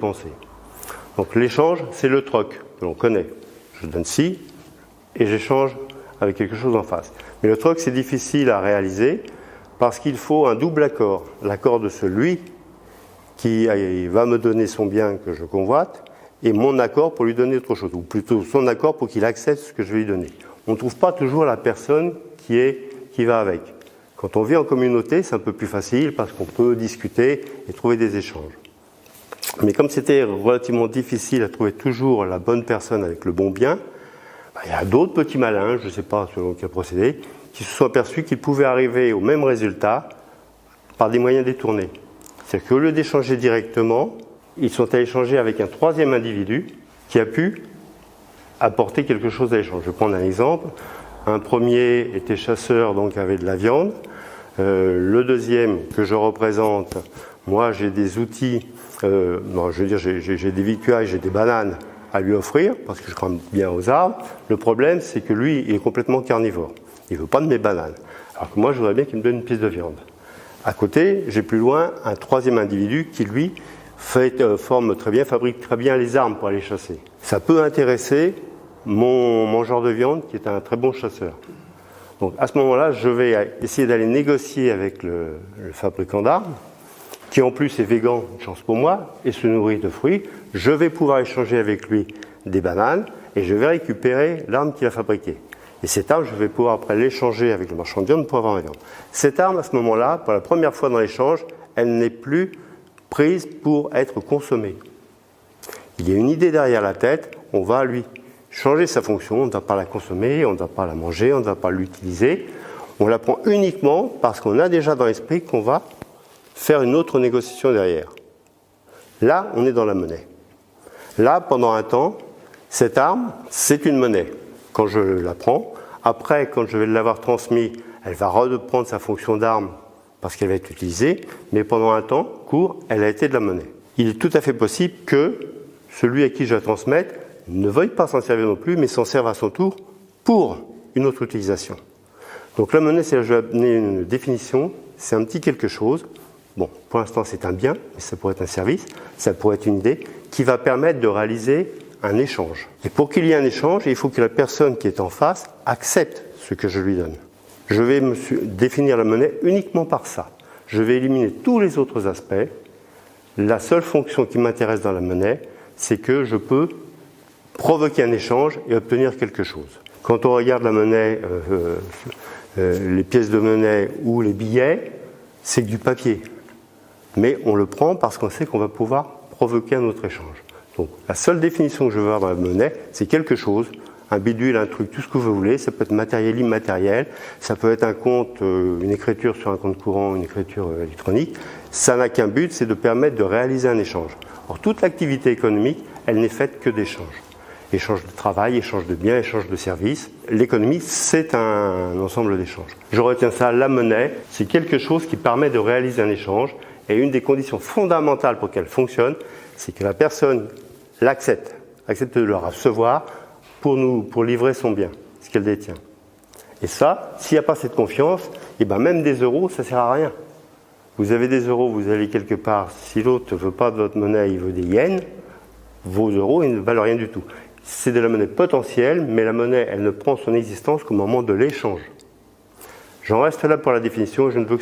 penser. Donc l'échange, c'est le troc que l'on connaît. Je donne ci et j'échange avec quelque chose en face. Mais le troc, c'est difficile à réaliser parce qu'il faut un double accord. L'accord de celui qui va me donner son bien que je convoite et mon accord pour lui donner autre chose, ou plutôt son accord pour qu'il accepte ce que je vais lui donner. On ne trouve pas toujours la personne qui va avec. Quand on vit en communauté, c'est un peu plus facile parce qu'on peut discuter et trouver des échanges. Mais comme c'était relativement difficile à trouver toujours la bonne personne avec le bon bien, il y a d'autres petits malins, je ne sais pas selon quel procédé, qui se sont aperçus qu'ils pouvaient arriver au même résultat par des moyens détournés. C'est-à-dire qu'au lieu d'échanger directement, ils sont allés échanger avec un troisième individu qui a pu apporter quelque chose à l'échange. Je vais prendre un exemple. Un premier était chasseur, donc avait de la viande. Le deuxième que je représente, moi j'ai des outils, j'ai des victuailles, j'ai des bananes à lui offrir, parce que je grimpe bien aux arbres. Le problème, c'est que lui, il est complètement carnivore. Il ne veut pas de mes bananes. Alors que moi, je voudrais bien qu'il me donne une pièce de viande. À côté, j'ai plus loin un troisième individu qui, lui, forme très bien, fabrique très bien les armes pour aller chasser. Ça peut intéresser mon mangeur de viande, qui est un très bon chasseur. Donc à ce moment-là, je vais essayer d'aller négocier avec le fabricant d'armes, qui en plus est végan, une chance pour moi, et se nourrit de fruits. Je vais pouvoir échanger avec lui des bananes et je vais récupérer l'arme qu'il a fabriquée. Et cette arme, je vais pouvoir après l'échanger avec le marchand de viande pour avoir ma viande. Cette arme, à ce moment-là, pour la première fois dans l'échange, elle n'est plus prise pour être consommée. Il y a une idée derrière la tête, on va lui changer sa fonction, on ne va pas la consommer, on ne va pas la manger, on ne va pas l'utiliser. On la prend uniquement parce qu'on a déjà dans l'esprit qu'on va faire une autre négociation derrière. Là, on est dans la monnaie. Là, pendant un temps, cette arme, c'est une monnaie. Quand je la prends, après, quand je vais l'avoir transmise, elle va reprendre sa fonction d'arme parce qu'elle va être utilisée, mais pendant un temps court, elle a été de la monnaie. Il est tout à fait possible que celui à qui je la transmette ne veuille pas s'en servir non plus, mais s'en serve à son tour pour une autre utilisation. Donc la monnaie, je vais donner une définition, c'est un petit quelque chose. Bon, pour l'instant, c'est un bien, mais ça pourrait être un service, ça pourrait être une idée qui va permettre de réaliser un échange. Et pour qu'il y ait un échange, il faut que la personne qui est en face accepte ce que je lui donne. Je vais définir la monnaie uniquement par ça. Je vais éliminer tous les autres aspects. La seule fonction qui m'intéresse dans la monnaie, c'est que je peux provoquer un échange et obtenir quelque chose. Quand on regarde la monnaie, les pièces de monnaie ou les billets, c'est que du papier. Mais on le prend parce qu'on sait qu'on va pouvoir provoquer un autre échange. Donc la seule définition que je veux avoir dans la monnaie, c'est quelque chose, un bidule, un truc, tout ce que vous voulez. Ça peut être matériel, immatériel, ça peut être un compte, une écriture sur un compte courant, une écriture électronique. Ça n'a qu'un but, c'est de permettre de réaliser un échange. Or toute l'activité économique, elle n'est faite que d'échanges. Échange de travail, échange de biens, échange de services. L'économie, c'est un ensemble d'échanges. Je retiens ça, la monnaie, c'est quelque chose qui permet de réaliser un échange. Et une des conditions fondamentales pour qu'elle fonctionne, c'est que la personne l'accepte de le recevoir pour livrer son bien, ce qu'elle détient. Et ça, s'il n'y a pas cette confiance, même des euros, ça ne sert à rien. Vous avez des euros, vous allez quelque part, si l'autre ne veut pas de votre monnaie, il veut des yens, vos euros, ils ne valent rien du tout. C'est de la monnaie potentielle, mais la monnaie, elle ne prend son existence qu'au moment de l'échange. J'en reste là pour la définition, je ne veux que